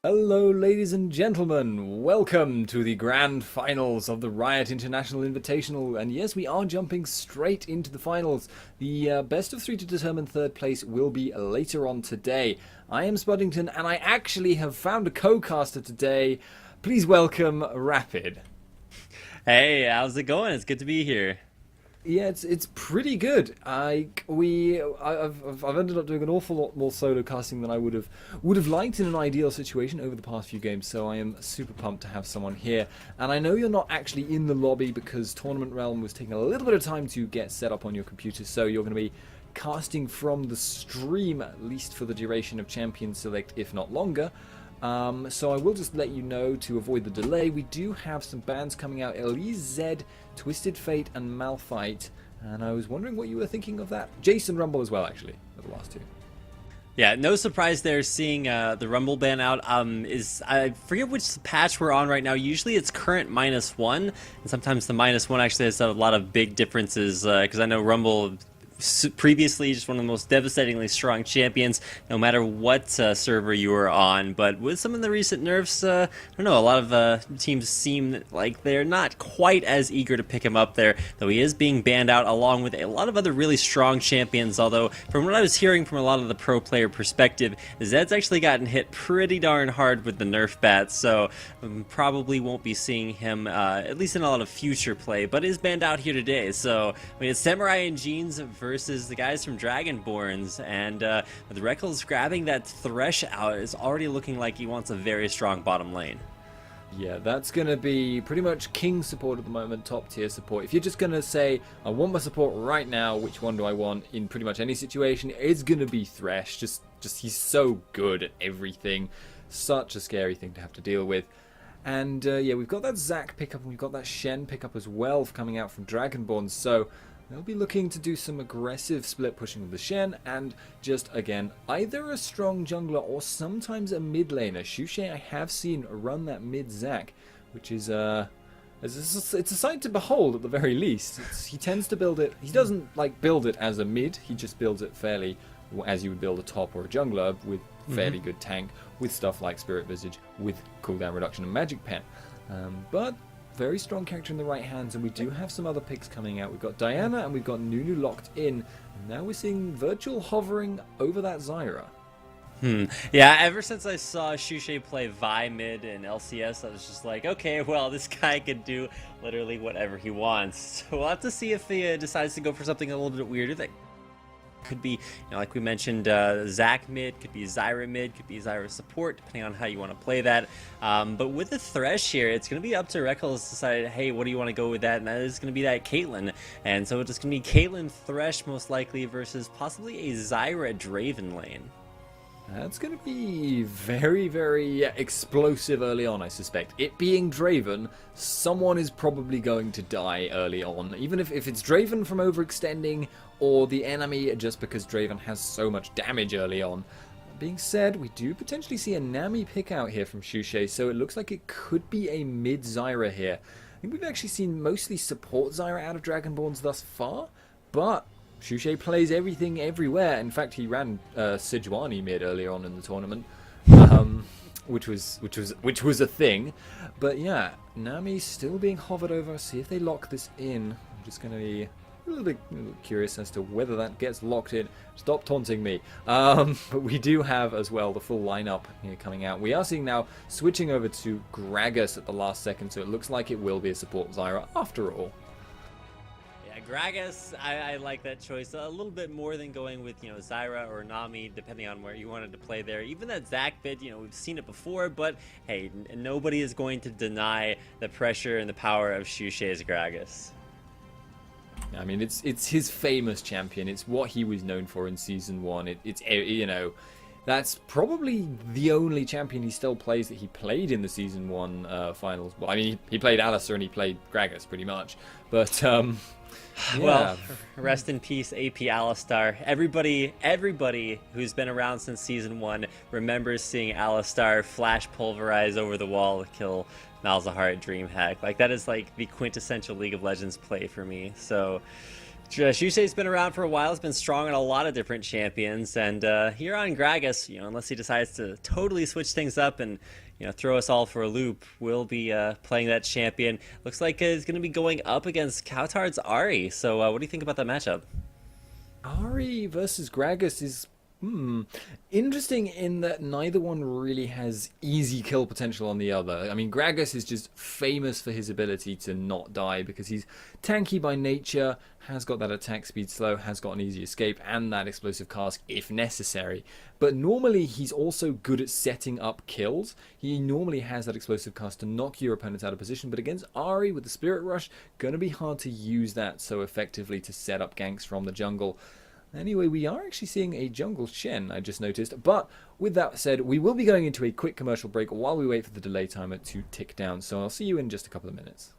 Hello, ladies and gentlemen. Welcome to the grand finals of the Riot International Invitational. And yes, we are jumping straight into the finals. The best of three to determine third place will be later on today. I am Spuddington, and I actually have found a co-caster today. Please welcome Rapid. Hey, how's it going? It's good to be here. Yeah, it's pretty good. I've ended up doing an awful lot more solo casting than I would have liked in an ideal situation over the past few games. So I am super pumped to have someone here. And I know you're not actually in the lobby because Tournament Realm was taking a little bit of time to get set up on your computer. So you're going to be casting from the stream, at least for the duration of Champion Select, if not longer. So I will just let you know to avoid the delay. We do have some bands coming out: Elise Z, Twisted Fate, and Malphite. And I was wondering what you were thinking of that. Jason Rumble as well, actually, are the last two. Yeah, no surprise there seeing the Rumble ban out. I forget which patch we're on right now. Usually it's current -1, and sometimes the -1 actually has a lot of big differences because I know Rumble previously just one of the most devastatingly strong champions no matter what server you were on, but with some of the recent nerfs, I don't know, a lot of teams seem like they're not quite as eager to pick him up there, though he is being banned out along with a lot of other really strong champions. Although from what I was hearing from a lot of the pro player perspective, Zed's actually gotten hit pretty darn hard with the nerf bats, so probably won't be seeing him at least in a lot of future play, but is banned out here today. So I mean, it's Samurai and Jeans versus the guys from Dragonborns, and with Reckles grabbing that Thresh out, is already looking like he wants a very strong bottom lane. Yeah, that's going to be pretty much king support at the moment, top tier support. If you're just going to say, I want my support right now, which one do I want in pretty much any situation, it's going to be Thresh. Just he's so good at everything. Such a scary thing to have to deal with. And yeah, we've got that Zac pickup and we've got that Shen pickup as well coming out from Dragonborns. So they'll be looking to do some aggressive split pushing with the Shen and just, again, either a strong jungler or sometimes a mid laner. Shushay I have seen run that mid Zac, which is it's a sight to behold at the very least. He tends to build it, he doesn't like build it as a mid, he just builds it fairly as you would build a top or a jungler with fairly good tank, with stuff like Spirit Visage, with cooldown reduction and Magic Pen. But very strong character in the right hands, and we do have some other picks coming out. We've got Diana and we've got Nunu locked in. And now we're seeing Virtual hovering over that Zyra. Yeah, ever since I saw Shushay play Vi mid in LCS, I was just like, okay, well, this guy can do literally whatever he wants. So we'll have to see if he decides to go for something a little bit weirder. That could be, like we mentioned, Zac mid, could be Zyra mid, could be Zyra support, depending on how you want to play that. But with the Thresh here, it's going to be up to Reckles to decide, hey, what do you want to go with that? And that is going to be that Caitlyn. And so it's going to be Caitlyn Thresh most likely versus possibly a Zyra Draven lane. That's going to be very, very explosive early on, I suspect. It being Draven, someone is probably going to die early on. Even if it's Draven from overextending, or the enemy just because Draven has so much damage early on. That being said, we do potentially see a Nami pick out here from Shushay, so it looks like it could be a mid Zyra here. I think we've actually seen mostly support Zyra out of Dragonborns thus far, but Shushay plays everything everywhere. In fact, he ran Sejuani mid earlier on in the tournament, which was a thing. But yeah, Nami's still being hovered over. See if they lock this in. I'm just going to be a little bit curious as to whether that gets locked in. Stop taunting me. But we do have as well the full lineup here coming out. We are seeing now switching over to Gragas at the last second, so it looks like it will be a support Zyra after all. Gragas, I like that choice a little bit more than going with, Zyra or Nami, depending on where you wanted to play there. Even that Zac bid, we've seen it before, but hey, nobody is going to deny the pressure and the power of Shushay's Gragas. I mean, it's his famous champion. It's what he was known for in Season 1. That's probably the only champion he still plays that he played in the Season 1 finals. Well, I mean, he played Alistar and he played Gragas pretty much. But, yeah. Well, rest in peace, AP Alistar. Everybody who's been around since Season 1 remembers seeing Alistar flash pulverize over the wall to kill Malzahar at DreamHack. Like, that is like the quintessential League of Legends play for me. So, Shusei's been around for a while. He's been strong on a lot of different champions, and here on Gragas, unless he decides to totally switch things up and throw us all for a loop, we'll be playing that champion. Looks like he's going to be going up against Kaostv's Ahri. So, what do you think about that matchup? Ahri versus Gragas is interesting in that neither one really has easy kill potential on the other. I mean, Gragas is just famous for his ability to not die because he's tanky by nature, has got that attack speed slow, has got an easy escape, and that explosive cast if necessary. But normally he's also good at setting up kills. He normally has that explosive cast to knock your opponents out of position, but against Ahri with the Spirit Rush, gonna be hard to use that so effectively to set up ganks from the jungle. Anyway, we are actually seeing a jungle Shen, I just noticed. But with that said, we will be going into a quick commercial break while we wait for the delay timer to tick down. So I'll see you in just a couple of minutes.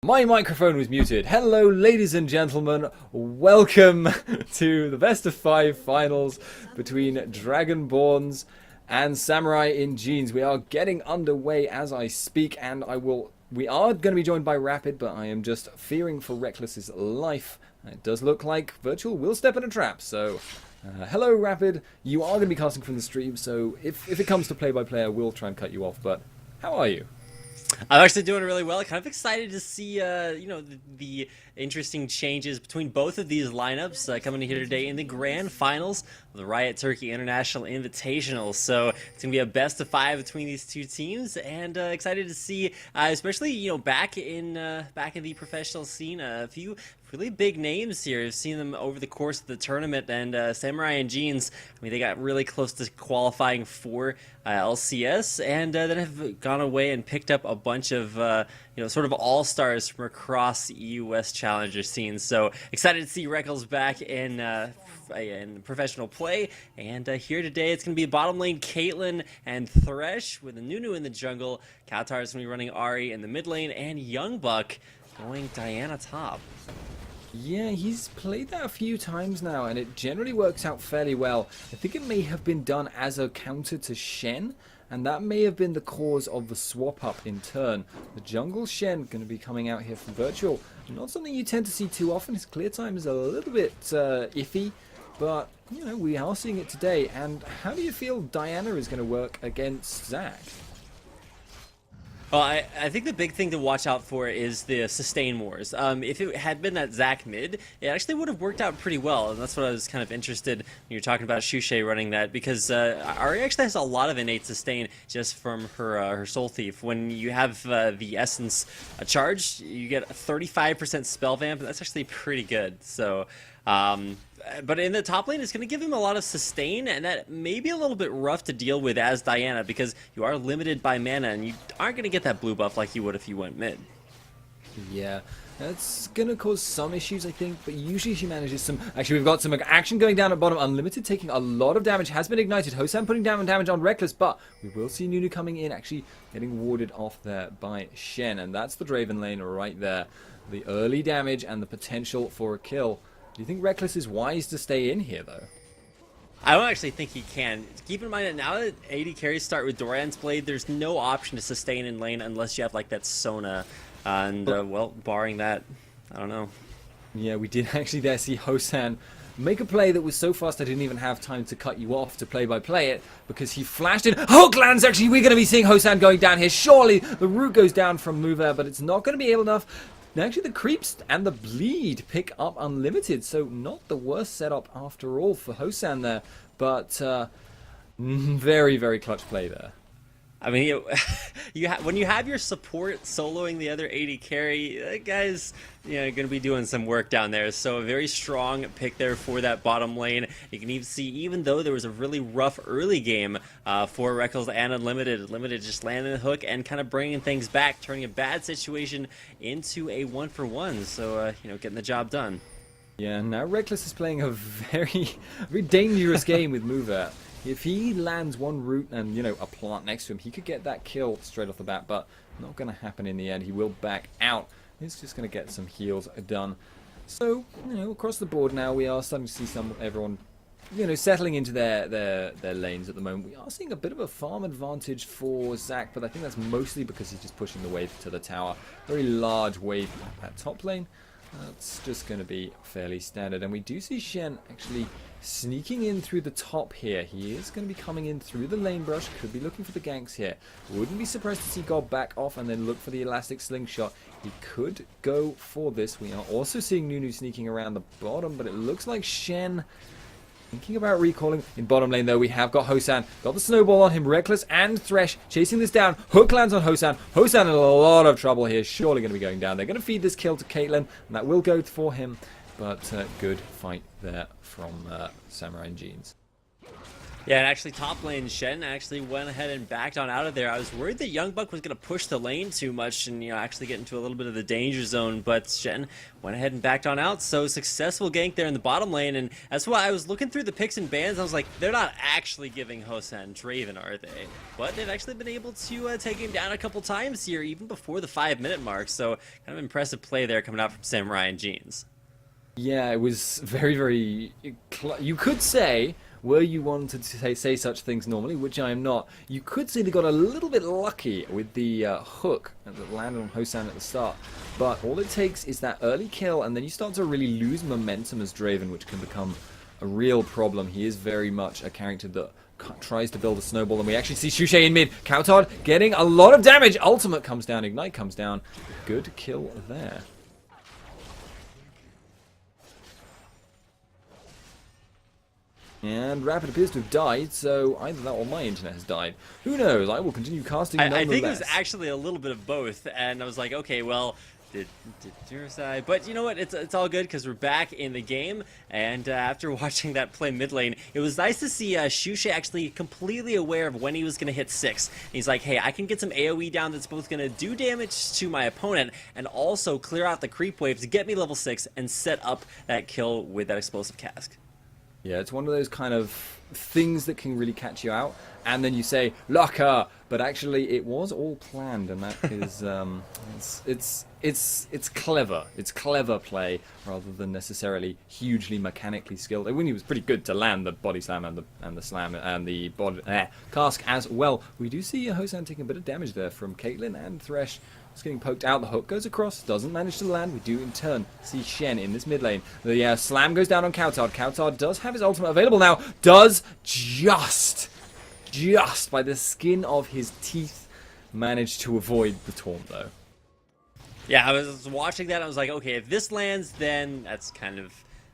My microphone was muted. Hello, ladies and gentlemen. Welcome to the best of 5 finals between Dragonborns and Samurai in Jeans. We are getting underway as I speak, and we are going to be joined by Rapid, but I am just fearing for Reckless's life. It does look like Virtual will step in a trap, so hello, Rapid. You are going to be casting from the stream, so if it comes to play-by-play, I will try and cut you off, but how are you? I'm actually doing really well. Kind of excited to see, the interesting changes between both of these lineups coming here today in the grand finals of the Riot Turkey International Invitational. So it's gonna be a best of 5 between these two teams, and excited to see, especially back in the professional scene, a few really big names here. I've seen them over the course of the tournament, and Samurai and Jeans, I mean, they got really close to qualifying for LCS, and then have gone away and picked up a bunch of sort of all-stars from across the EU-West Challenger scene. So excited to see Reckles back in professional play, and here today it's going to be bottom lane Caitlyn and Thresh with a Nunu in the jungle. Kautar is going to be running Ari in the mid lane, and Youngbuck going Diana top. Yeah, he's played that a few times now, and it generally works out fairly well. I think it may have been done as a counter to Shen, and that may have been the cause of the swap up in turn. The jungle Shen going to be coming out here from Virtual. Not something you tend to see too often. His clear time is a little bit iffy, but we are seeing it today. And how do you feel Diana is going to work against Zac? Well, I think the big thing to watch out for is the sustain wars. If it had been that Zac mid, it actually would have worked out pretty well, and that's what I was kind of interested when you were talking about Shushay running that, because Ari actually has a lot of innate sustain just from her Soul Thief. When you have the Essence charged, you get a 35% spell vamp, and that's actually pretty good. So, but in the top lane, it's going to give him a lot of sustain, and that may be a little bit rough to deal with as Diana, because you are limited by mana, and you aren't going to get that blue buff like you would if you went mid. Yeah, that's going to cause some issues, I think, but usually she manages some... Actually, we've got some action going down at bottom. Unlimited taking a lot of damage, has been ignited. Hosam putting down damage on Reckless, but we will see Nunu coming in, actually getting warded off there by Shen, and that's the Draven lane right there. The early damage and the potential for a kill. Do you think Reckless is wise to stay in here, though? I don't actually think he can. Keep in mind that now that AD carries start with Doran's Blade, there's no option to sustain in lane unless you have like that Sona. And, well, barring that, I don't know. Yeah, we did actually there see Hosan make a play that was so fast I didn't even have time to cut you off to play-by-play it, because he flashed in. Hooklands, actually, we're going to be seeing Hosan going down here. Surely the root goes down from Mover, but it's not going to be able enough. Now, actually, the creeps and the bleed pick up unlimited, so not the worst setup after all for Hosan there, but very, very clutch play there. I mean, when you have your support soloing the other AD carry, that guy's going to be doing some work down there. So a very strong pick there for that bottom lane. You can even see, even though there was a really rough early game for Reckles and Unlimited just landing the hook and kind of bringing things back, turning a bad situation into a 1-for-1. So, getting the job done. Yeah, now Reckless is playing a very, very dangerous game with Mover. If he lands one root and, a plant next to him, he could get that kill straight off the bat, but not going to happen in the end. He will back out. He's just going to get some heals done. So, across the board now, we are starting to see everyone, settling into their lanes at the moment. We are seeing a bit of a farm advantage for Zac, but I think that's mostly because he's just pushing the wave to the tower. Very large wave at top lane. That's just going to be fairly standard. And we do see Shen actually sneaking in through the top here. He is going to be coming in through the lane brush. Could be looking for the ganks here. Wouldn't be surprised to see God back off and then look for the elastic slingshot. He could go for this. We are also seeing Nunu sneaking around the bottom, but it looks like Shen thinking about recalling. In bottom lane, though, we have got Hosan. Got the snowball on him. Reckless and Thresh chasing this down. Hook lands on Hosan. Hosan in a lot of trouble here. Surely going to be going down. They're going to feed this kill to Caitlyn, and that will go for him. But good fight there from Samurai and Jeans. Yeah, and actually top lane Shen actually went ahead and backed on out of there. I was worried that Young Buck was going to push the lane too much and, actually get into a little bit of the danger zone, but Shen went ahead and backed on out. So successful gank there in the bottom lane, and that's why I was looking through the picks and bans. I was like, they're not actually giving Hosan Draven, are they? But they've actually been able to take him down a couple times here, even before the 5-minute mark. So kind of impressive play there coming out from Samurai and Jeans. Yeah, it was very, very... You could say, were you wanted to say such things normally, which I am not, you could say they got a little bit lucky with the hook that landed on Hosan at the start. But all it takes is that early kill, and then you start to really lose momentum as Draven, which can become a real problem. He is very much a character that tries to build a snowball, and we actually see Xuxe in mid. Kaostv getting a lot of damage. Ultimate comes down, Ignite comes down. Good kill there. And Rapid appears to have died, so either that or my internet has died. Who knows? I will continue casting nonetheless. I think it was actually a little bit of both, and I was like, okay, well, did your side, but you know what? It's all good because we're back in the game, and after watching that play mid lane, it was nice to see Xuxe actually completely aware of when he was going to hit 6. And he's like, hey, I can get some AoE down that's both going to do damage to my opponent and also clear out the creep wave to get me level 6 and set up that kill with that explosive cask. Yeah, it's one of those kind of things that can really catch you out, and then you say "Laka," but actually it was all planned, and that is it's clever. It's clever play rather than necessarily hugely mechanically skilled. I mean, he was pretty good to land the body slam and the slam and the body cask as well. We do see Hosan taking a bit of damage there from Caitlyn and Thresh. It's getting poked out, the hook goes across, doesn't manage to land. We do in turn see Shen in this mid lane. The slam goes down on Kaostv. Kaostv does have his ultimate available now. Does just by the skin of his teeth manage to avoid the taunt though. Yeah, I was watching that, I was like, okay, if this lands, then that's kind of...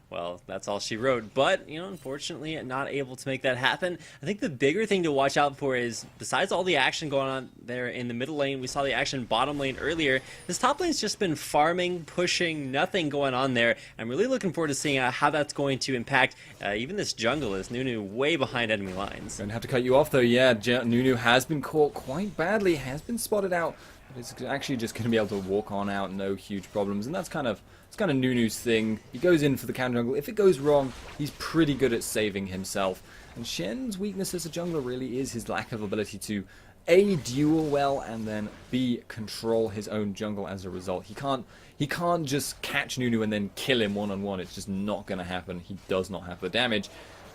well, that's all she wrote, but, unfortunately not able to make that happen. I think the bigger thing to watch out for is, besides all the action going on there in the middle lane, we saw the action bottom lane earlier, this top lane's just been farming, pushing, nothing going on there. I'm really looking forward to seeing how that's going to impact even this jungle, as Nunu way behind enemy lines. Going to have to cut you off though, yeah, Nunu has been caught quite badly, has been spotted out. It's actually just going to be able to walk on out, no huge problems, and that's kind of Nunu's thing. He goes in for the counter jungle. If it goes wrong, he's pretty good at saving himself. And Shen's weakness as a jungler really is his lack of ability to A, duel well, and then B, control his own jungle as a result. He can't just catch Nunu and then kill him one-on-one. It's just not going to happen. He does not have the damage.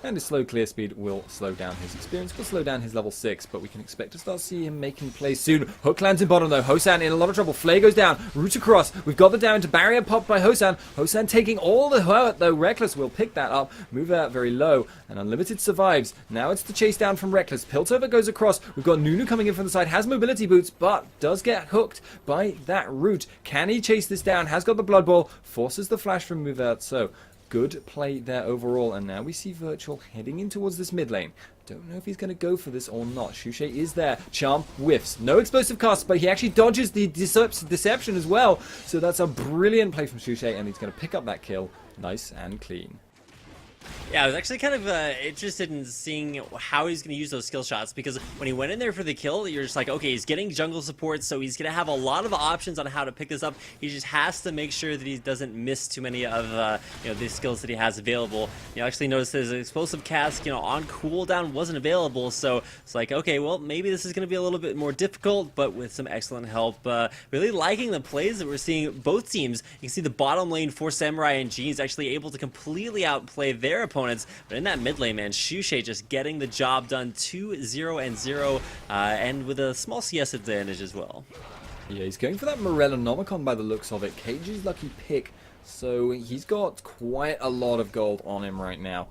And his slow clear speed will slow down his experience, will slow down his level 6, but we can expect to start seeing him making plays soon. Hook lands in bottom though, Hosan in a lot of trouble, Flay goes down, root across, we've got the down to barrier popped by Hosan, Hosan taking all the hurt though, Reckless will pick that up, move out very low, and Unlimited survives. Now it's the chase down from Reckless, Piltover goes across, we've got Nunu coming in from the side, has mobility boots, but does get hooked by that root. Can he chase this down, has got the Blood Ball, forces the flash from move out, so... good play there overall, and now we see Virtual heading in towards this mid lane. Don't know if he's going to go for this or not. Xuxe is there. Charm whiffs. No explosive cast, but he actually dodges the deception as well. So that's a brilliant play from Xuxe, and he's going to pick up that kill nice and clean. Yeah, I was actually kind of interested in seeing how he's going to use those skill shots, because when he went in there for the kill, you're just like, okay, he's getting jungle support, so he's going to have a lot of options on how to pick this up. He just has to make sure that he doesn't miss too many of the skills that he has available. You actually notice his explosive cask, on cooldown wasn't available, so it's like, okay, well, maybe this is going to be a little bit more difficult, but with some excellent help. Really liking the plays that we're seeing both teams. You can see the bottom lane for Samurai and Jeans actually able to completely outplay their opponents. But in that mid lane, man, Xuxe just getting the job done 2-0-0, and with a small CS advantage as well. Yeah, he's going for that Morellonomicon by the looks of it. KG's lucky pick, so he's got quite a lot of gold on him right now.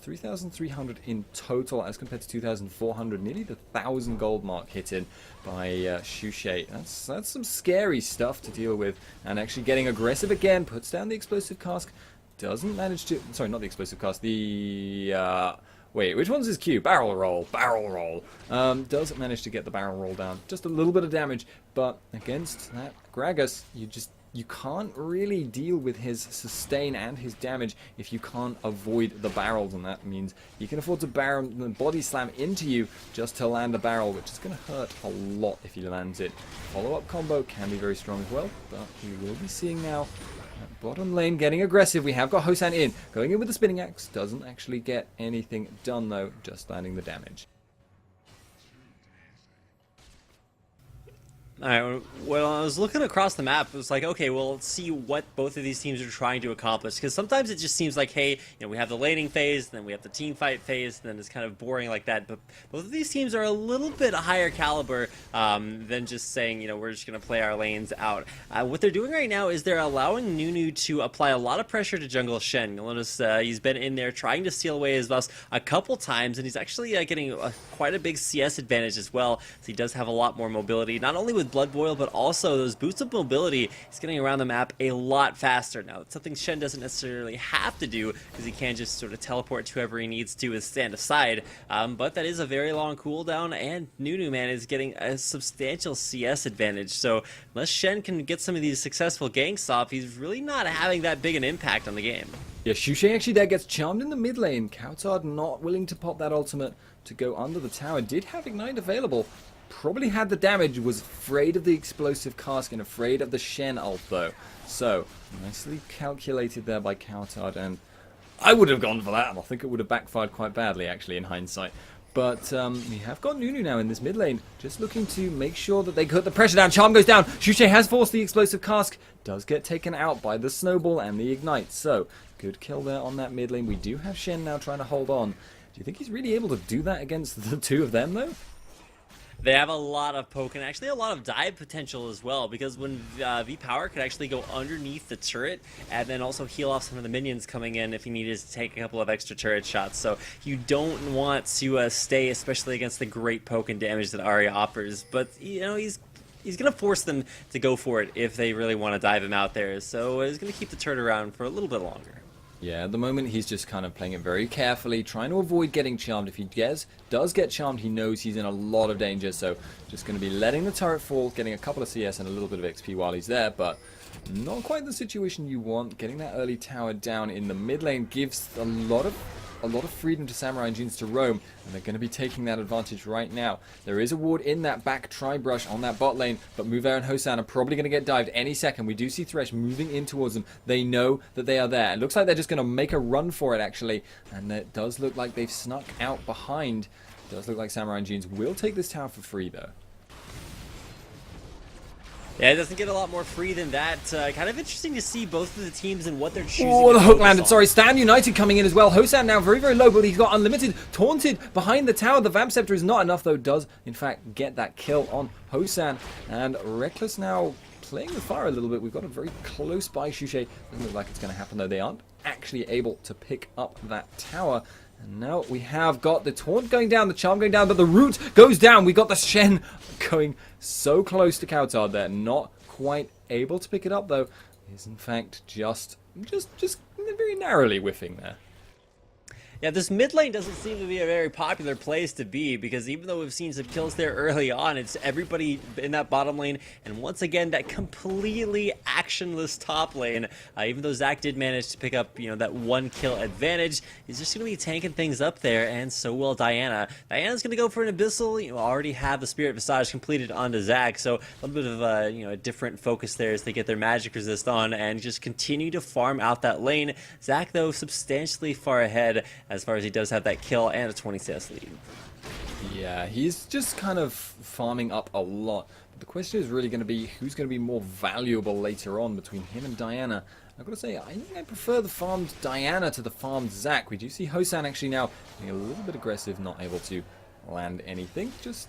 3,300 in total as compared to 2,400, nearly the 1,000 gold mark hit in by Xuxe. That's some scary stuff to deal with, and actually getting aggressive again, puts down the explosive cask. Doesn't manage to... sorry, not the explosive cast. The... wait, which one's his Q? Barrel roll. Barrel roll. Doesn't manage to get the barrel roll down. Just a little bit of damage. But against that Gragas, you you can't really deal with his sustain and his damage if you can't avoid the barrels, and that means he can afford to body slam into you just to land a barrel, which is going to hurt a lot if he lands it. Follow-up combo can be very strong as well, but we will be seeing now bottom lane getting aggressive. We have got Hosan in. Going in with the spinning axe. Doesn't actually get anything done though, just landing the damage. Alright, well, I was looking across the map, it was like, okay, well, let's see what both of these teams are trying to accomplish, because sometimes it just seems like, hey, we have the laning phase, then we have the team fight phase, and then it's kind of boring like that, but both of these teams are a little bit higher caliber than just saying, we're just going to play our lanes out. What they're doing right now is they're allowing Nunu to apply a lot of pressure to jungle Shen. You'll notice he's been in there trying to steal away his buffs a couple times, and he's actually getting quite a big CS advantage as well, so he does have a lot more mobility, not only with Blood Boil, but also those boosts of mobility. He's getting around the map a lot faster. Now, it's something Shen doesn't necessarily have to do, because he can just sort of teleport to whoever he needs to and stand aside, but that is a very long cooldown, and Nunu, man, is getting a substantial CS advantage, so unless Shen can get some of these successful ganks off, he's really not having that big an impact on the game. Yeah, Shushay actually there gets charmed in the mid lane. Kaostv not willing to pop that ultimate to go under the tower. Did have Ignite available. Probably had the damage, was afraid of the explosive cask and afraid of the Shen ult though. So, nicely calculated there by Kaostv, and I would have gone for that, and I think it would have backfired quite badly actually in hindsight. But we have got Nunu now in this mid lane, just looking to make sure that they cut the pressure down. Charm goes down, Shushay has forced the explosive cask, does get taken out by the snowball and the ignite. So, good kill there on that mid lane. We do have Shen now trying to hold on. Do you think he's really able to do that against the two of them though? They have a lot of poke and actually a lot of dive potential as well, because when V-Power could actually go underneath the turret and then also heal off some of the minions coming in if he needed to take a couple of extra turret shots. So you don't want to stay, especially against the great poke and damage that Arya offers. But, he's going to force them to go for it if they really want to dive him out there. So he's going to keep the turret around for a little bit longer. Yeah, at the moment he's just kind of playing it very carefully, trying to avoid getting charmed. If he does get charmed, he knows he's in a lot of danger, so just going to be letting the turret fall, getting a couple of CS and a little bit of XP while he's there, but not quite the situation you want. Getting that early tower down in the mid lane gives a lot of freedom to Samurai and Jeans to roam, and they're going to be taking that advantage right now. There is a ward in that back tri-brush on that bot lane, but Mover and Hosan are probably going to get dived any second. We do see Thresh moving in towards them. They know that they are there. It looks like they're just going to make a run for it, actually, and it does look like they've snuck out behind. It does look like Samurai and Jeans will take this tower for free, though. Yeah, it doesn't get a lot more free than that. Kind of interesting to see both of the teams and what they're choosing. Oh, the hook landed. Sorry, Stand United coming in as well. Hosan now very, very low, but he's got Unlimited taunted behind the tower. The Vamp Scepter is not enough, though. Does, in fact, get that kill on Hosan. And Reckless now playing with fire a little bit. We've got a very close by Shushay. Doesn't look like it's going to happen, though. They aren't actually able to pick up that tower. And now we have got the taunt going down, the charm going down, but the root goes down. We got the Shen going so close to Kaostv there. Not quite able to pick it up, though. Is in fact just very narrowly whiffing there. Yeah, this mid lane doesn't seem to be a very popular place to be, because even though we've seen some kills there early on, it's everybody in that bottom lane, and once again, that completely actionless top lane. Even though Zach did manage to pick up, that one kill advantage, he's just going to be tanking things up there, and so will Diana. Diana's going to go for an Abyssal, already have the Spirit Visage completed onto Zach, so a little bit of a different focus there as they get their magic resist on, and just continue to farm out that lane. Zach, though, substantially far ahead, as far as he does have that kill and a 20 CS lead. Yeah, he's just kind of farming up a lot. But the question is really going to be who's going to be more valuable later on between him and Diana. I've got to say, I think I prefer the farmed Diana to the farmed Zac. We do see Hosan actually now being a little bit aggressive, not able to land anything. Just,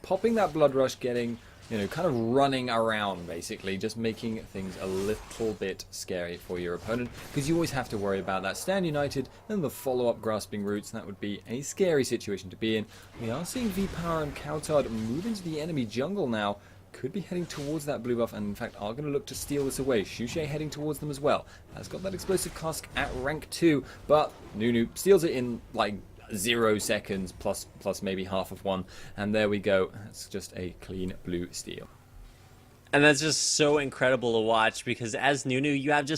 popping that Blood Rush, getting, kind of running around, basically, just making things a little bit scary for your opponent, because you always have to worry about that Stand United and the follow-up Grasping Roots. That would be a scary situation to be in. We are seeing V-Power and Kaostv move into the enemy jungle now. Could be heading towards that blue buff, and in fact are going to look to steal this away. Shushay heading towards them as well. Has got that explosive cask at rank 2, but Nunu steals it in, 0 seconds plus maybe half of one, and there we go. That's just a clean blue steal. And that's just so incredible to watch because as Nunu, you have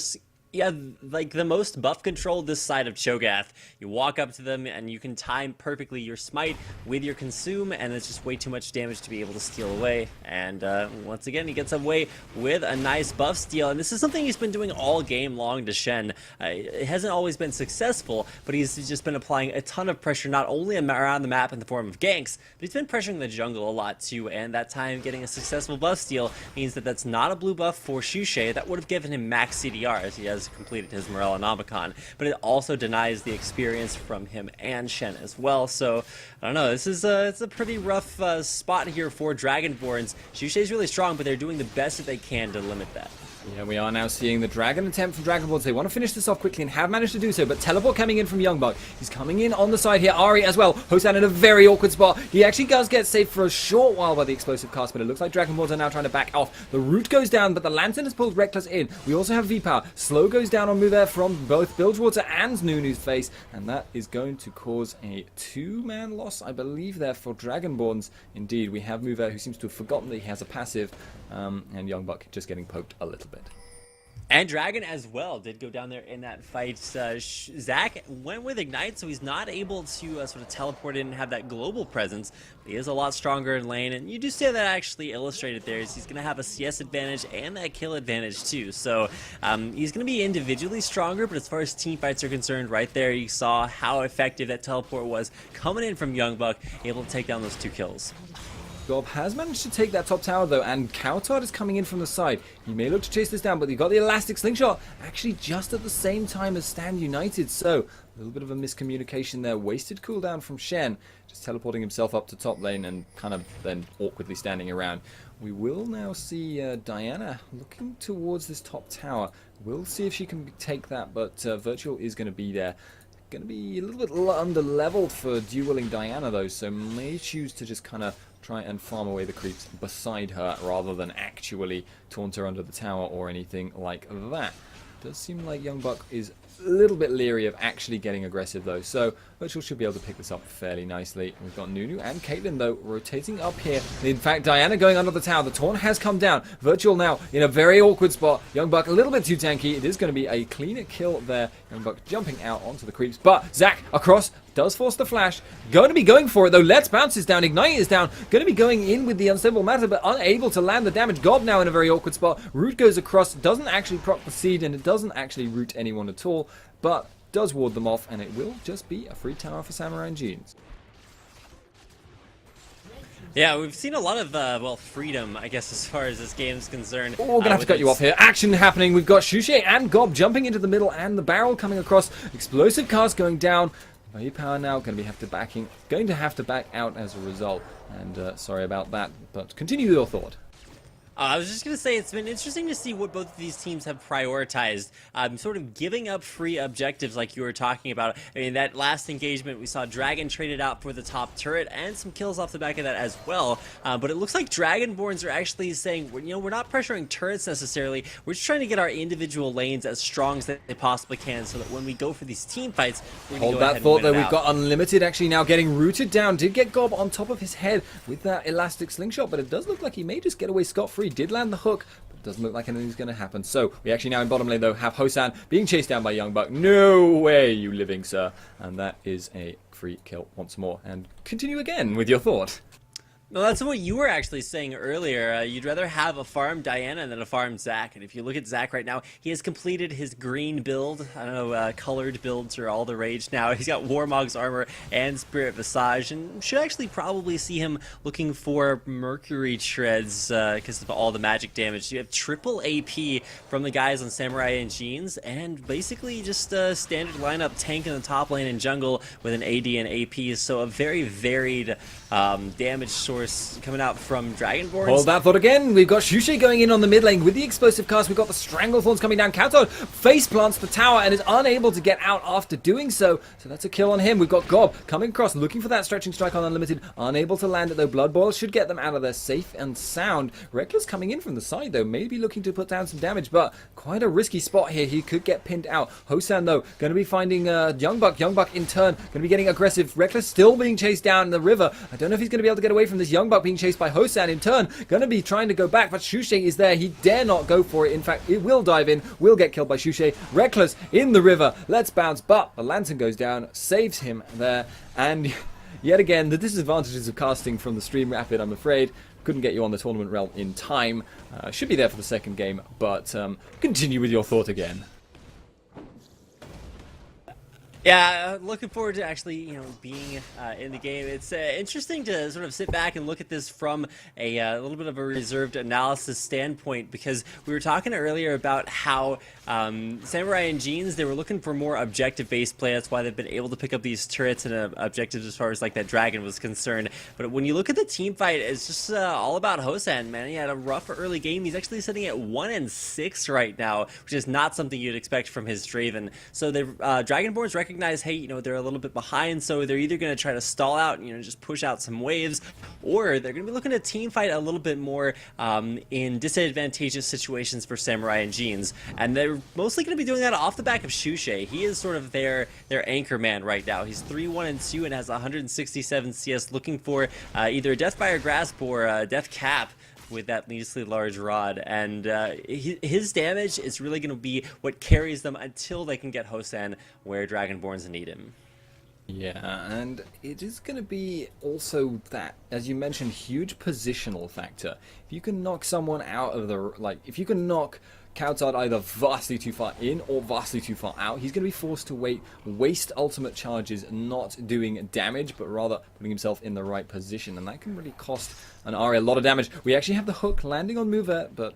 like the most buff control this side of Cho'Gath. You walk up to them and you can time perfectly your smite with your consume, and it's just way too much damage to be able to steal away. And once again, he gets away with a nice buff steal, and this is something he's been doing all game long to Shen. It hasn't always been successful, but he's just been applying a ton of pressure, not only around the map in the form of ganks, but he's been pressuring the jungle a lot too, and that time getting a successful buff steal means that that's not a blue buff for Xuxe. That would have given him max CDR as he has completed his Morellonomicon, but it also denies the experience from him and Shen as well. So I don't know, this is it's a pretty rough spot here for Dragonborns. Xuxe is really strong, but they're doing the best that they can to limit that. Yeah, we are now seeing the Dragon attempt from Dragonborns. They want to finish this off quickly and have managed to do so, but teleport coming in from Youngbuck. He's coming in on the side here. Ari as well. Hosan in a very awkward spot. He actually does get saved for a short while by the explosive cast, but it looks like Dragonborns are now trying to back off. The root goes down, but the Lantern has pulled Reckless in. We also have V-Power. Slow goes down on move there from both Bilgewater and Nunu's face, and that is going to cause a 2-man loss, I believe, there for Dragonborns. Indeed, we have Mover who seems to have forgotten that he has a passive, and Youngbuck just getting poked a little bit. And Dragon as well did go down there in that fight. Zach went with Ignite, so he's not able to sort of teleport in and have that global presence. But he is a lot stronger in lane, and you do see that actually illustrated there. Is he's going to have a CS advantage and that kill advantage too. So he's going to be individually stronger, but as far as team fights are concerned, right there you saw how effective that teleport was coming in from Youngbuck, able to take down those 2 kills. Gob has managed to take that top tower though, and Kaostv is coming in from the side. He may look to chase this down, but he got the elastic slingshot actually just at the same time as Stand United, so a little bit of a miscommunication there. Wasted cooldown from Shen, just teleporting himself up to top lane and kind of then awkwardly standing around. We will now see Diana looking towards this top tower. We'll see if she can take that, but Virtual is going to be there. Going to be a little bit under-leveled for dueling Diana though, so may choose to just kind of try and farm away the creeps beside her rather than actually taunt her under the tower or anything like that. Does seem like Youngbuck is a little bit leery of actually getting aggressive though, so Virtual should be able to pick this up fairly nicely. We've got Nunu and Caitlyn though rotating up here. In fact, Diana going under the tower. The taunt has come down. Virtual now in a very awkward spot. Youngbuck a little bit too tanky. It is going to be a cleaner kill there. Youngbuck jumping out onto the creeps, but Zach across does force the flash. Going to be going for it though. Let's Bounce is down. Ignite is down. Going to be going in with the Unstable Matter, but unable to land the damage. Gob now in a very awkward spot. Root goes across. Doesn't actually proc the seed, and it doesn't actually root anyone at all, but does ward them off, and it will just be a free tower for Samurai and Jeans. Yeah, we've seen a lot of, well, freedom, I guess, as far as this game is concerned. Oh, we're going to have to cut you off here. Action happening. We've got Xuxe and Gob jumping into the middle, and the barrel coming across. Explosive cast going down. V-Power now going to have to back out as a result. And sorry about that, but continue your thought. I was just going to say, it's been interesting to see what both of these teams have prioritized. Sort of giving up free objectives like you were talking about. I mean, that last engagement, we saw Dragon traded out for the top turret and some kills off the back of that as well. But it looks like Dragonborns are actually saying, you know, we're not pressuring turrets necessarily. We're just trying to get our individual lanes as strong as they possibly can so that when we go for these team fights, we're going to go ahead and win it out. Hold that thought, though. We've got Unlimited actually now getting rooted down. Did get Gob on top of his head with that elastic slingshot, but it does look like he may just get away scot-free. Did land the hook, but it doesn't look like anything's going to happen. So we actually now in bottom lane though have Hosan being chased down by Youngbuck. No way, you living sir. And that is a free kill once more. And continue again with your thought. No, that's what you were actually saying earlier. You'd rather have a farm Diana than a farm Zac. And if you look at Zac right now, he has completed his green build. I don't know, colored builds are all the rage now. He's got Warmog's armor and Spirit Visage, and should actually probably see him looking for Mercury Treads because of all the magic damage. You have triple AP from the guys on Samurai and Jeans, and basically just a standard lineup tank in the top lane and jungle with an AD and AP. So a very varied damage source coming out from Dragonborns. Hold that thought again. We've got Xuxe going in on the mid lane with the explosive cast. We've got the Stranglethorns coming down. Kaostv face plants the tower and is unable to get out after doing so. So that's a kill on him. We've got Gob coming across, looking for that stretching strike on Unlimited. Unable to land it though. Blood Boil should get them out of there safe and sound. Reckless coming in from the side though, maybe looking to put down some damage, but quite a risky spot here. He could get pinned out. Hosan though, going to be finding Youngbuck. Youngbuck in turn, going to be getting aggressive. Reckless still being chased down in the river. I don't know if he's going to be able to get away from this. this Young Buck being chased by Hosan in turn. Gonna be trying to go back, but Shushay is there. He dare not go for it. In fact, it will dive in, will get killed by Shushay. Reckless in the river. Let's bounce, but the lantern goes down, saves him there, and yet again, the disadvantages of casting from the stream rapid, I'm afraid. Couldn't get you on the tournament realm in time. Should be there for the second game, but continue with your thought again. Yeah, looking forward to actually, being in the game. It's interesting to sort of sit back and look at this from a little bit of a reserved analysis standpoint, because we were talking earlier about how Samurai and Jeans, they were looking for more objective-based play. That's why they've been able to pick up these turrets and objectives as far as like that dragon was concerned. But when you look at the team fight, it's just all about Hosan, man. He had a rough early game. He's actually sitting at 1-6 right now, which is not something you'd expect from his Draven. So the Dragonborns recognize, hey, they're a little bit behind, so they're either going to try to stall out and just push out some waves, or they're going to be looking to team fight a little bit more in disadvantageous situations for Samurai and Jeans, and they're mostly going to be doing that off the back of Shushay. He is sort of their anchor man right now. He's 3-1-2 and has 167 CS, looking for either a Deathfire Grasp or a Death Cap with that needlessly large rod, and his damage is really going to be what carries them until they can get Hosan where Dragonborns need him. Yeah, and it is going to be also that, as you mentioned, huge positional factor. If you can knock someone out of the, if you can knock Kaostv either vastly too far in or vastly too far out, he's going to be forced to waste ultimate charges not doing damage, but rather putting himself in the right position, and that can really cost an Ari a lot of damage. We actually have the hook landing on Movet, but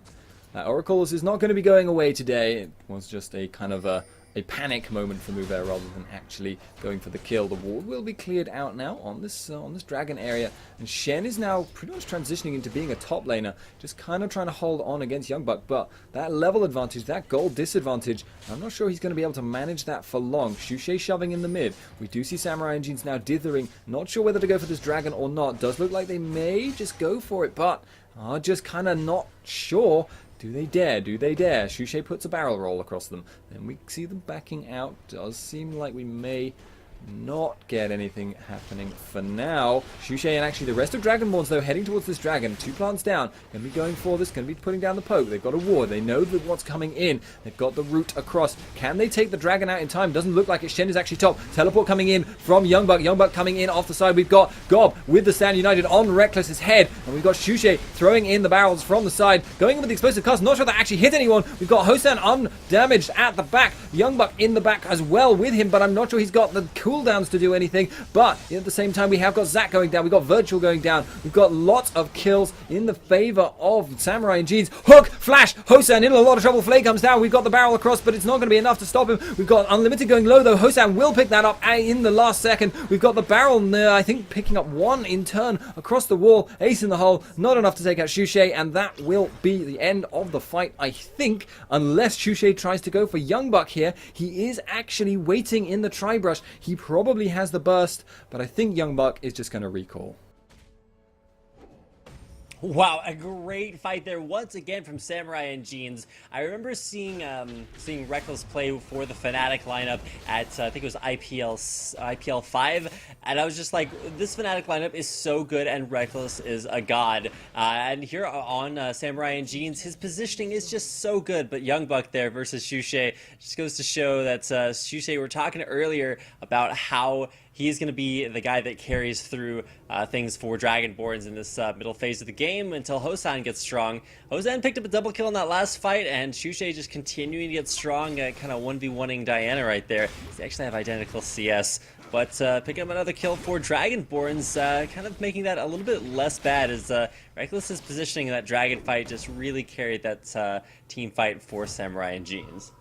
Oracles is not going to be going away today. It was just a kind of a panic moment for Movet rather than actually going for the kill. The ward will be cleared out now on this dragon area, and Shen is now pretty much transitioning into being a top laner, just kind of trying to hold on against Youngbuck. But that level advantage, that gold disadvantage, I'm not sure he's going to be able to manage that for long. Shushay shoving in the mid. We do see Samurai and Jeans now dithering, not sure whether to go for this dragon or not. Does look like they may just go for it, but are just kind of not sure. Do they dare? Do they dare? Shushay puts a barrel roll across them. Then we see them backing out. Does seem like we may not get anything happening for now. Shushay and actually the rest of Dragonborns, though, heading towards this dragon. 2 plants down. Going to be going for this. Going to be putting down the poke. They've got a ward. They know that what's coming in. They've got the route across. Can they take the dragon out in time? Doesn't look like it. Shen is actually top. Teleport coming in from Youngbuck. Youngbuck coming in off the side. We've got Gob with the Stand United on Reckless's head. And we've got Shushay throwing in the barrels from the side. Going in with the explosive cast. Not sure that actually hit anyone. We've got Hosan undamaged at the back. Youngbuck in the back as well with him, but I'm not sure he's got the cooldowns to do anything. But at the same time, we have got Zac going down. We've got Virtual going down. We've got lots of kills in the favor of Samurai and Jeans. Hook, flash, Hosan in a lot of trouble. Flay comes down. We've got the barrel across, but it's not going to be enough to stop him. We've got Unlimited going low, though. Hosan will pick that up in the last second. We've got the barrel, I think, picking up one in turn across the wall. Ace in the hole. Not enough to take out Shushay, and that will be the end of the fight, I think, unless Shushay tries to go for Youngbuck here. He is actually waiting in the tri-brush. He probably has the burst, but I think Youngbuck is just going to recall. Wow, a great fight there once again from Samurai and Jeans. I remember seeing Reckless play for the Fnatic lineup at I think it was IPL 5, and I was just like, this Fnatic lineup is so good, and Reckless is a god. And here on Samurai and Jeans, his positioning is just so good. But Youngbuck there versus Shushay just goes to show that Shushay, we were talking earlier about how he's going to be the guy that carries through things for Dragonborns in this middle phase of the game until Hosan gets strong. Hosan picked up a double kill in that last fight, and Shushay just continuing to get strong, kind of 1v1ing Diana right there. They actually have identical CS. But picking up another kill for Dragonborns, kind of making that a little bit less bad, as Reckless's positioning in that dragon fight just really carried that team fight for Samurai and Jeans.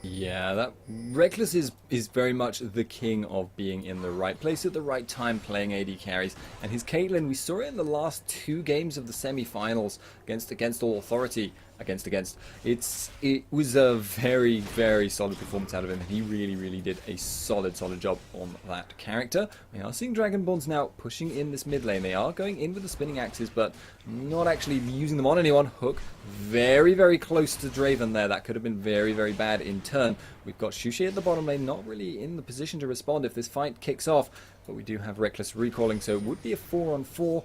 Yeah, that Reckless is very much the king of being in the right place at the right time, playing AD carries. And his Caitlyn, we saw it in the last 2 games of the semi-finals against All Authority. It was a very, very solid performance out of him, and he really did a solid job on that character. We are seeing Dragonborns now pushing in this mid lane. They are going in with the spinning axes, but not actually using them on anyone. Hook very close to Draven there. That could have been very bad in turn. We've got Shushay at the bottom lane, not really in the position to respond if this fight kicks off, but we do have Reckless recalling, so it would be a 4-on-4.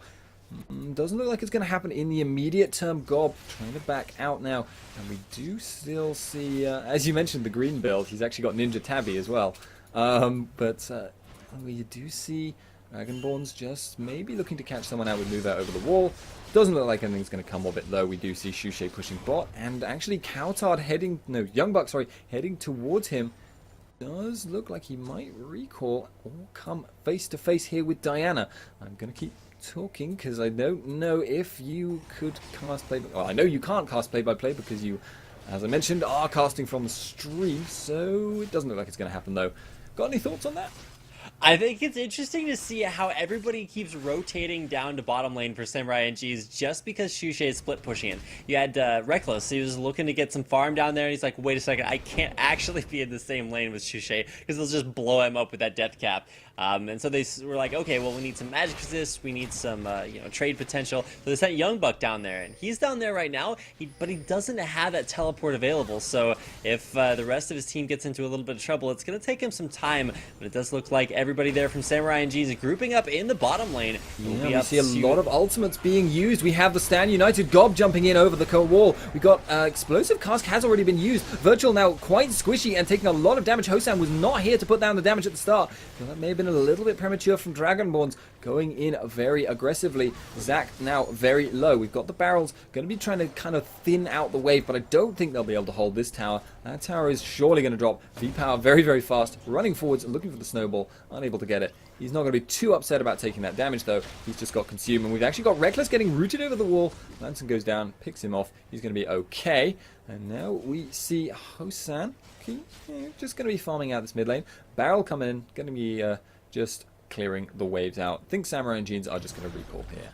Doesn't look like it's going to happen in the immediate term. Gob trying to back out now. And we do still see, as you mentioned, the green build. He's actually got Ninja Tabby as well. We do see Dragonborns just maybe looking to catch someone out with move out over the wall. Doesn't look like anything's going to come of it, though. We do see Shushay pushing bot. And actually Youngbuck, sorry, heading towards him. Does look like he might recall or come face to face here with Diana. I'm going to keep talking because I don't know if you could cast play. Well, I know you can't cast play by play because you, as I mentioned, are casting from the stream. So it doesn't look like it's going to happen though. Got any thoughts on that? I think it's interesting to see how everybody keeps rotating down to bottom lane for Samurai NGs just because Shushay is split pushing in. You had Reckless, he was looking to get some farm down there, and he's like, wait a second, I can't actually be in the same lane with Shushay because they'll just blow him up with that death cap. And so they were like, okay, well, we need some magic resist, we need some trade potential. So they sent Youngbuck down there, and he's down there right now, but he doesn't have that teleport available. So if the rest of his team gets into a little bit of trouble, it's going to take him some time. But it does look like everybody there from Samurai NG is grouping up in the bottom lane. Yeah, we see a lot of ultimates being used. We have the Stand United Gob jumping in over the wall. We got Explosive Cask has already been used. Virtual now quite squishy and taking a lot of damage. Hosan was not here to put down the damage at the start. So that may have been a little bit premature from Dragonborns, going in very aggressively. Zac now very low. We've got the barrels going to be trying to kind of thin out the wave, but I don't think they'll be able to hold this tower. That tower is surely going to drop. V-Power very, very fast, running forwards, looking for the snowball, unable to get it. He's not going to be too upset about taking that damage though. He's just got consumed, and we've actually got Reckless getting rooted over the wall. Lanson goes down, picks him off. He's going to be okay. And now we see Hosan just going to be farming out this mid lane. Barrel coming in, going to be just clearing the waves out. I think Samurai and Jeans are just going to recall here.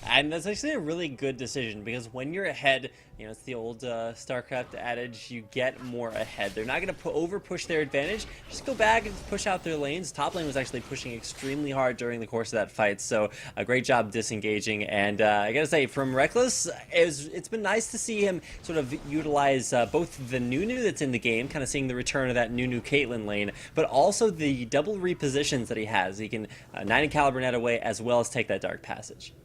And that's actually a really good decision because when you're ahead, it's the old StarCraft adage, you get more ahead. They're not going to over-push their advantage. Just go back and push out their lanes. Top lane was actually pushing extremely hard during the course of that fight, so a great job disengaging. And I gotta say, from Reckless, it's been nice to see him sort of utilize both the Nunu that's in the game, kind of seeing the return of that Nunu Caitlyn lane, but also the double repositions that he has. He can 9 Caliber net away as well as take that Dark Passage.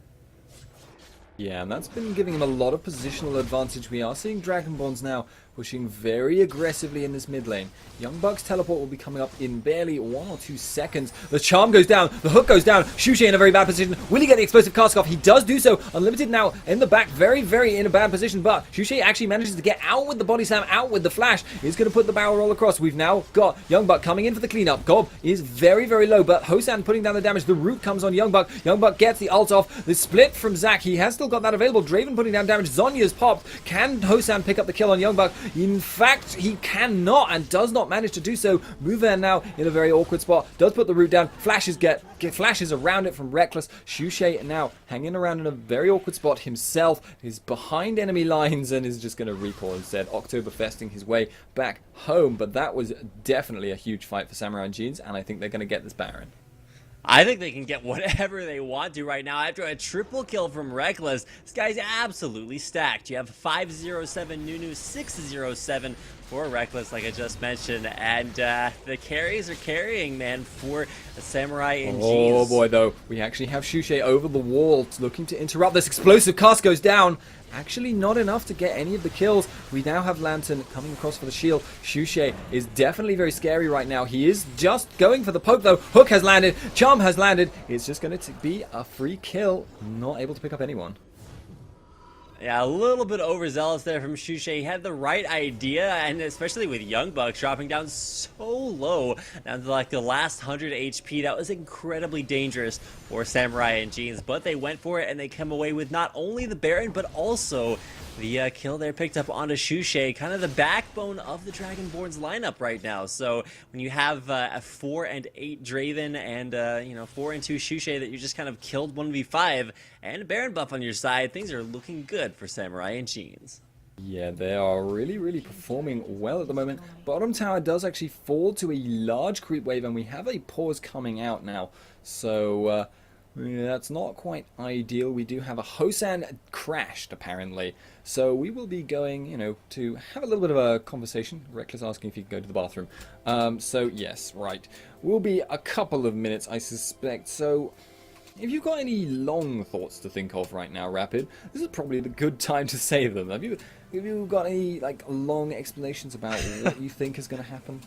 Yeah, and that's been giving him a lot of positional advantage. We are seeing Dragonborns now pushing very aggressively in this mid lane. Youngbuck's teleport will be coming up in barely 1 or 2 seconds. The charm goes down, the hook goes down. Shushay in a very bad position. Will he get the explosive cask off? He does do so. Unlimited now in the back, very, very in a bad position, but Shushay actually manages to get out with the body slam, out with the flash. He's going to put the barrel roll across. We've now got Youngbuck coming in for the cleanup. Gob is very, very low, but Hosan putting down the damage. The root comes on Youngbuck. Youngbuck gets the ult off. The split from Zac. He has still got that available. Draven putting down damage. Zonya's popped. Can Hosan pick up the kill on Youngbuck? In fact, he cannot and does not manage to do so. Mover now in a very awkward spot. Does put the root down. Flashes get flashes around it from Reckless. Shushay now hanging around in a very awkward spot himself. Is behind enemy lines and is just going to recall instead. Oktoberfesting his way back home. But that was definitely a huge fight for Samurai and Jeans, and I think they're going to get this Baron. I think they can get whatever they want to right now after a triple kill from Reckless. This guy's absolutely stacked. You have 507 Nunu, 607 for Reckless, like I just mentioned, and the carries are carrying, man, for Samurai and Jeans. Oh boy, though, we actually have Shushay over the wall looking to interrupt this. Explosive cast goes down. Actually not enough to get any of the kills. We now have Lantern coming across for the shield. Shushay is definitely very scary right now. He is just going for the poke though. Hook has landed. Charm has landed. It's just going to be a free kill. Not able to pick up anyone. Yeah, a little bit overzealous there from Shushay. He had the right idea, and especially with Youngbuck dropping down so low, down to like the last 100 HP, that was incredibly dangerous for Samurai and Jeans. But they went for it, and they come away with not only the Baron, but also the kill there picked up onto Shushay, kind of the backbone of the Dragonborns lineup right now. So when you have a 4 and 8 Draven and 4 and 2 Shushay that you just kind of killed 1v5 and a Baron buff on your side, things are looking good for Samurai and Jeans. Yeah, they are really, really performing well at the moment. Bottom tower does actually fall to a large creep wave, and we have a pause coming out now. So yeah, that's not quite ideal. We do have a Hosan crashed, apparently. So we will be going, to have a little bit of a conversation. Reckless asking if he can go to the bathroom. So, yes, right. Will be a couple of minutes, I suspect. So If you've got any long thoughts to think of right now, Rapid, this is probably the good time to say them. Have you got any like long explanations about what you think is going to happen?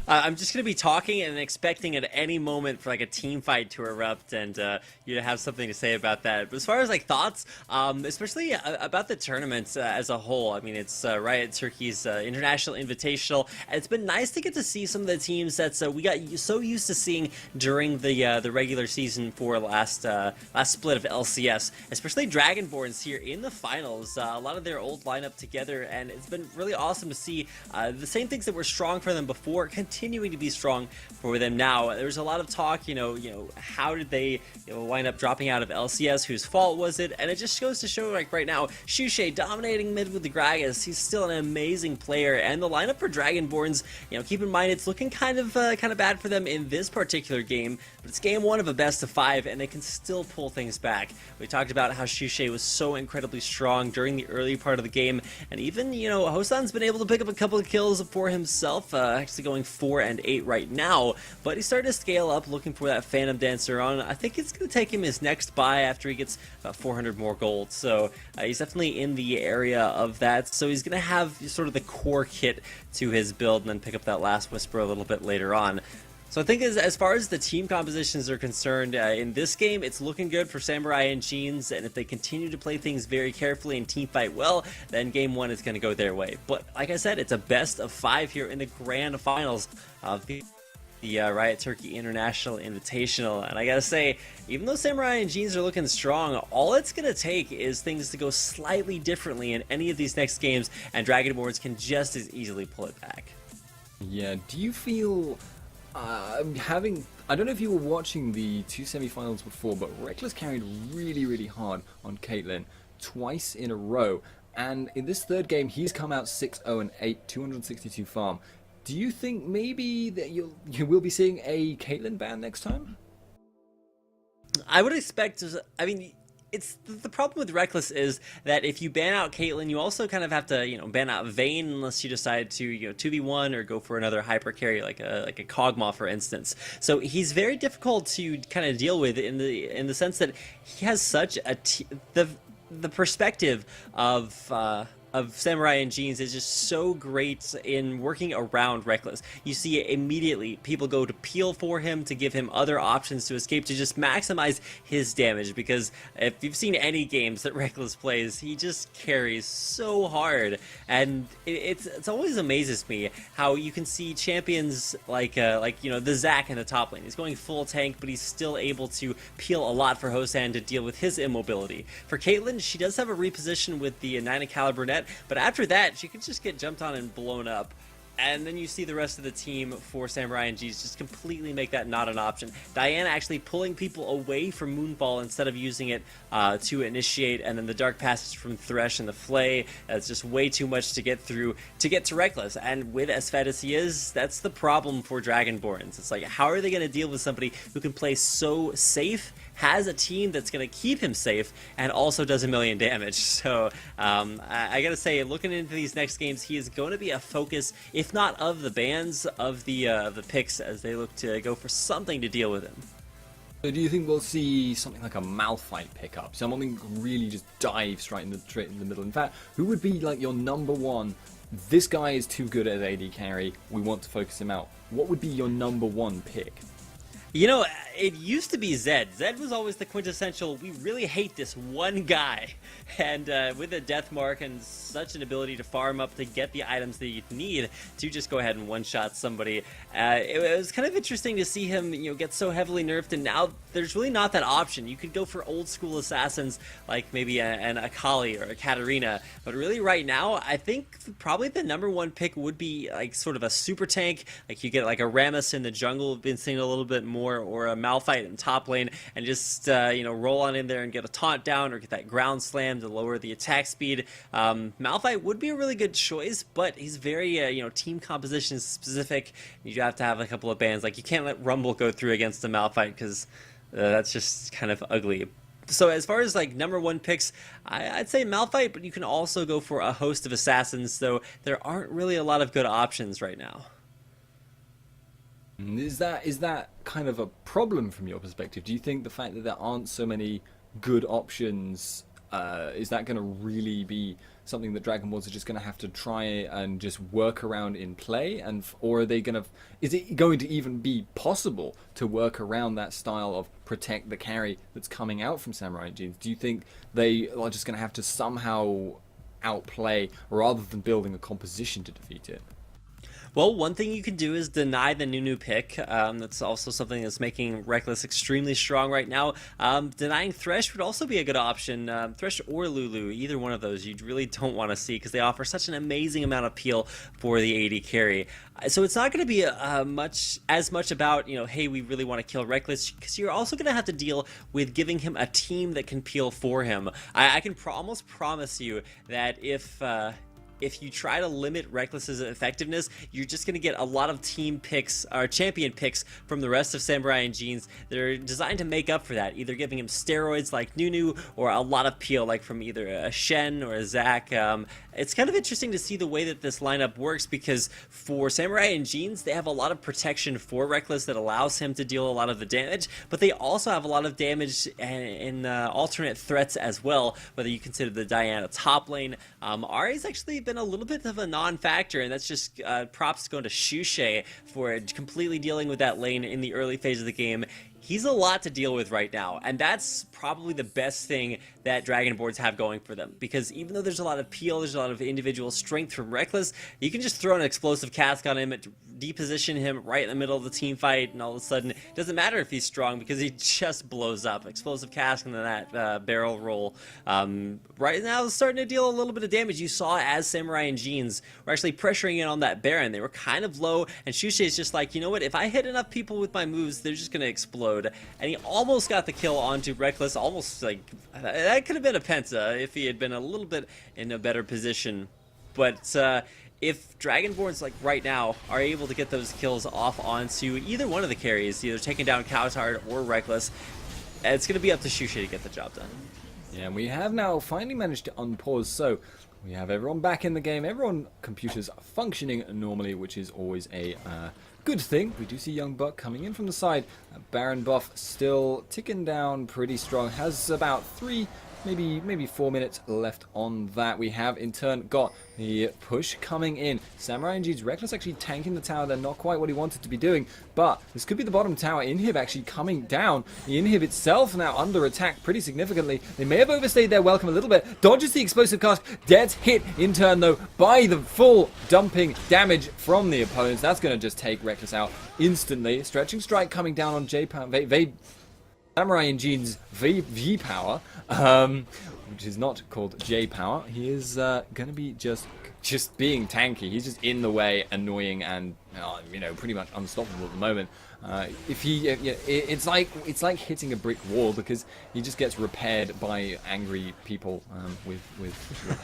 I'm just going to be talking and expecting at any moment for like a team fight to erupt and you to have something to say about that. But as far as like thoughts, especially about the tournament as a whole, I mean, it's Riot Turkey's International Invitational, and it's been nice to get to see some of the teams that we got so used to seeing during the regular season for last split of LCS, especially Dragonborns here in the finals. A lot of their old lineup together, and it's been really awesome to see the same things that were strong for them before continuing to be strong for them now. There's a lot of talk, how did they wind up dropping out of LCS? Whose fault was it? And it just goes to show, like right now, Shushay dominating mid with the Gragas. He's still an amazing player, and the lineup for Dragonborns, keep in mind it's looking kind of bad for them in this particular game, but it's game one of a best of 5, and they can still pull things back. We talked about how Shushay was so incredibly strong during the early part of the game, and even Hosan's been able to pick up a couple of kills for himself, actually going 4 and 8 right now, but he's starting to scale up, looking for that Phantom Dancer on. I think it's going to take him his next buy after he gets about 400 more gold, so he's definitely in the area of that. So he's going to have sort of the core kit to his build and then pick up that last Whisper a little bit later on. So I think as far as the team compositions are concerned, in this game, it's looking good for Samurai and Jeans, and if they continue to play things very carefully and team fight well, then game one is going to go their way. But like I said, it's a best of 5 here in the grand finals of the Riot Turkey International Invitational, and I gotta say, even though Samurai and Jeans are looking strong, all it's gonna take is things to go slightly differently in any of these next games, and Dragonborns can just as easily pull it back. Yeah, do you feel I don't know if you were watching the 2 semi-finals before, but Reckless carried really, really hard on Caitlyn twice in a row, and in this third game, he's come out 6-0 and 8, 262 farm. Do you think maybe that you will be seeing a Caitlyn ban next time? I would expect, it's the problem with Reckless is that if you ban out Caitlyn, you also kind of have to, ban out Vayne unless you decide to, 2v1 or go for another hyper carry like a Kog'Maw, for instance. So he's very difficult to kind of deal with in the sense that he has such the perspective of Samurai and Jeans is just so great in working around Reckless. You see immediately people go to peel for him to give him other options to escape to just maximize his damage, because if you've seen any games that Reckless plays, he just carries so hard, and it's always amazes me how you can see champions like the Zac in the top lane. He's going full tank, but he's still able to peel a lot for Hosan to deal with his immobility. For Caitlyn, she does have a reposition with the 9 caliber net, but after that, she can just get jumped on and blown up. And then you see the rest of the team for Samurai and G's just completely make that not an option. Diana actually pulling people away from Moonfall instead of using it to initiate, and then the Dark Passage from Thresh and the Flay. It's just way too much to get through to get to Reckless. And with as fed as he is, that's the problem for Dragonborns. It's like, how are they going to deal with somebody who can play so safe, has a team that's going to keep him safe, and also does a million damage? So I gotta say, looking into these next games, he is going to be a focus, if not of the bans, of the picks as they look to go for something to deal with him. So do you think we'll see something like a Malphite pickup? Something really just dives right in the middle. In fact, who would be like your number one? This guy is too good at AD carry. We want to focus him out. What would be your number one pick? It used to be Zed. Zed was always the quintessential, we really hate this one guy. And with a death mark and such an ability to farm up to get the items that you need to just go ahead and one-shot somebody, it was kind of interesting to see him, get so heavily nerfed, and now there's really not that option. You could go for old-school assassins like maybe an Akali or a Katarina, but really right now, I think probably the number one pick would be like sort of a super tank, like you get like a Rammus in the jungle, been seeing a little bit more, or a Malphite in top lane, and just roll on in there and get a taunt down or get that ground slam to lower the attack speed. Malphite would be a really good choice, but he's very team composition specific. You have to have a couple of bans. Like, you can't let Rumble go through against a Malphite, because that's just kind of ugly. So as far as like number one picks, I'd say Malphite, but you can also go for a host of assassins, though there aren't really a lot of good options right now. Is that kind of a problem from your perspective? Do you think the fact that there aren't so many good options, is that going to really be something that Dragonborns are just going to have to try and just work around in play, or are they going to? Is it going to even be possible to work around that style of protect the carry that's coming out from Samurai Jeans? Do you think they are just going to have to somehow outplay rather than building a composition to defeat it? Well, one thing you can do is deny the Nunu pick. That's also something that's making Reckless extremely strong right now. Denying Thresh would also be a good option. Thresh or Lulu, either one of those you really don't want to see because they offer such an amazing amount of peel for the AD carry. So it's not going to be as much about, hey, we really want to kill Reckless, because you're also going to have to deal with giving him a team that can peel for him. I can almost promise you that if you try to limit Reckless's effectiveness, you're just going to get a lot of team picks or champion picks from the rest of Samurai and Jeans that are designed to make up for that, either giving him steroids like Nunu or a lot of peel like from either a Shen or a Zac. It's kind of interesting to see the way that this lineup works, because for Samurai and Jeans, they have a lot of protection for Reckless that allows him to deal a lot of the damage, but they also have a lot of damage in alternate threats as well, whether you consider the Diana top lane. Ari's actually been a little bit of a non-factor, and that's just props going to Shushe for completely dealing with that lane in the early phase of the game. He's a lot to deal with right now, and that's probably the best thing that Dragonborns have going for them, because even though there's a lot of peel, there's a lot of individual strength from Reckless, you can just throw an explosive cask on him, deposition him right in the middle of the team fight, and all of a sudden, it doesn't matter if he's strong because he just blows up. Explosive cask and then that barrel roll. Right now, it's starting to deal a little bit of damage. You saw as Samurai and Jeans were actually pressuring in on that Baron. They were kind of low, and Shushe is just like, you know what, if I hit enough people with my moves, they're just going to explode. And he almost got the kill onto Reckless, almost like, that could have been a Penta if he had been a little bit in a better position. But if Dragonborns, like right now, are able to get those kills off onto either one of the carries, either taking down Kaostv or Reckless, it's going to be up to Shushe to get the job done. Yeah, and we have now finally managed to unpause, so we have everyone back in the game, everyone computers functioning normally, which is always a good thing. We do see Young Buck coming in from the side. Baron buff still ticking down pretty strong. Has about 3, maybe 4 minutes left on that. We have in turn got the push coming in. Samurai and Jeans Reckless actually tanking the tower. They're not quite what he wanted to be doing, but this could be the bottom tower. Inhib actually coming down. The Inhib itself now under attack pretty significantly. They may have overstayed their welcome a little bit. Dodges the explosive cast. Gets hit in turn though by the full dumping damage from the opponents. That's going to just take Reckless out instantly. Stretching strike coming down on Samurai and Jeans V power, which is not called J power. He is going to be just being tanky. He's just in the way, annoying, and pretty much unstoppable at the moment. It's like hitting a brick wall, because he just gets repaired by angry people with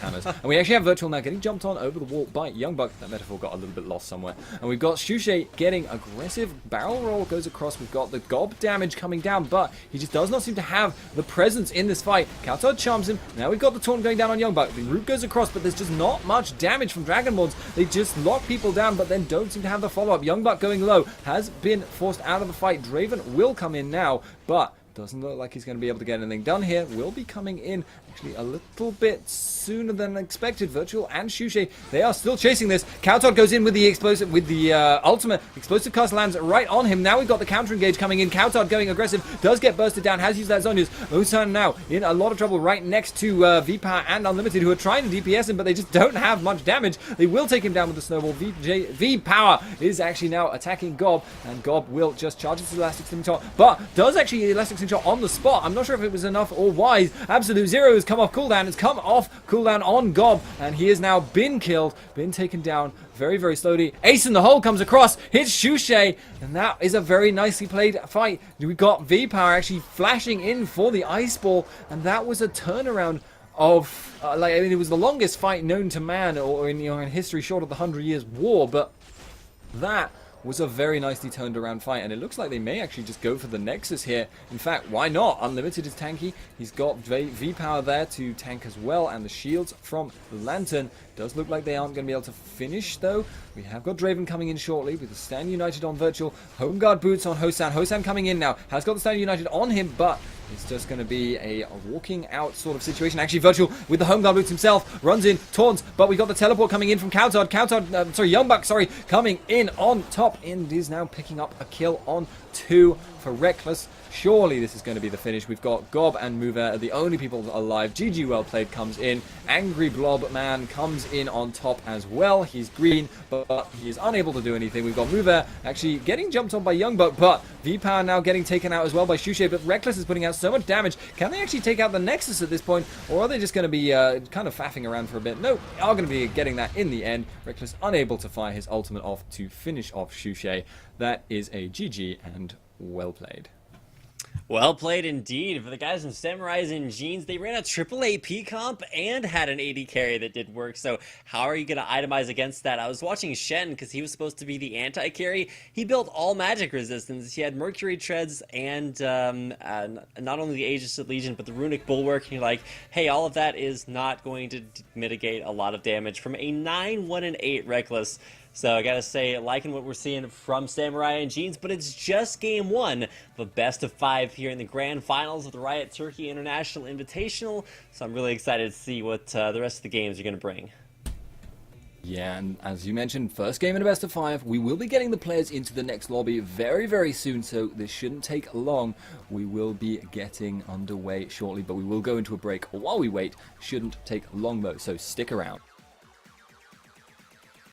hammers. And we actually have Virtual now getting jumped on over the wall by Young Buck. That metaphor got a little bit lost somewhere. And we've got Shushe getting aggressive. Barrel roll goes across. We've got the gob damage coming down, but he just does not seem to have the presence in this fight. Kaostv charms him. Now we've got the taunt going down on Young Buck. The root goes across, but there's just not much damage from Dragonborns. They just lock people down, but then don't seem to have the follow-up. Young Buck going low has been forced out of the fight. Draven will come in now, but doesn't look like he's going to be able to get anything done here. Will be coming in actually a little bit sooner than expected. Virtual and Shushe, they are still chasing this. Kaostv goes in with the explosive, with the ultimate. Explosive cast lands right on him. Now we've got the counter engage coming in. Kaostv going aggressive, does get bursted down, has used that Zhonya's. Osan now in a lot of trouble right next to V-Power and Unlimited, who are trying to DPS him, but they just don't have much damage. They will take him down with the snowball. V-Power is actually now attacking Gob, and Gob will just charge his Elastic Sling Shot, but does actually Elastic Sling Shot on the spot. I'm not sure if it was enough or wise. Absolute Zero has come off cooldown. It's come off cooldown on Gob, and he has now been killed, been taken down very, very slowly. Ace in the hole comes across, hits Shushe, and that is a very nicely played fight. We've got V-Power actually flashing in for the Ice Ball, and that was a turnaround of, it was the longest fight known to man, or in history, short of the 100 Years' War, but that was a very nicely turned around fight, and it looks like they may actually just go for the Nexus here. In fact, why not? Unlimited is tanky. He's got V-Power there to tank as well, and the shields from the Lantern. Does look like they aren't going to be able to finish, though. We have got Draven coming in shortly with the Stand United on Virtual. Home Guard boots on Hosan. Hosan coming in now. Has got the Stand United on him, but it's just going to be a walking out sort of situation. Actually, Virtual with the Home Guard boots himself runs in, taunts, but we got the teleport coming in from Kaostv. Youngbuck, coming in on top, and is now picking up a kill on 2 for Reckless. Surely this is going to be the finish. We've got Gob and Mover are the only people alive. GG well played comes in. Angry Blob Man comes in on top as well. He's green, but he is unable to do anything. We've got Mover actually getting jumped on by Youngbuck, but V-Power now getting taken out as well by Shushe, but Reckless is putting out so much damage. Can they actually take out the Nexus at this point, or are they just going to be kind of faffing around for a bit? No, they are going to be getting that in the end. Reckless unable to fire his ultimate off to finish off Shushe. That is a GG and well played. Well played indeed. For the guys in Samurais and Jeans, they ran a triple AP comp and had an AD carry that did work. So how are you going to itemize against that? I was watching Shen because he was supposed to be the anti-carry. He built all magic resistance. He had Mercury Treads and not only the Aegis of Legion, but the Runic Bulwark. And you're like, hey, all of that is not going to mitigate a lot of damage from a 9-1-8 Reckless. So I gotta say, liking what we're seeing from Samurai and Jeans, but it's just game 1 of a best of 5 here in the grand finals of the Riot Turkey International Invitational. So I'm really excited to see what the rest of the games are gonna bring. Yeah, and as you mentioned, first game in a best of 5. We will be getting the players into the next lobby very, very soon, so this shouldn't take long. We will be getting underway shortly, but we will go into a break while we wait. Shouldn't take long though, so stick around.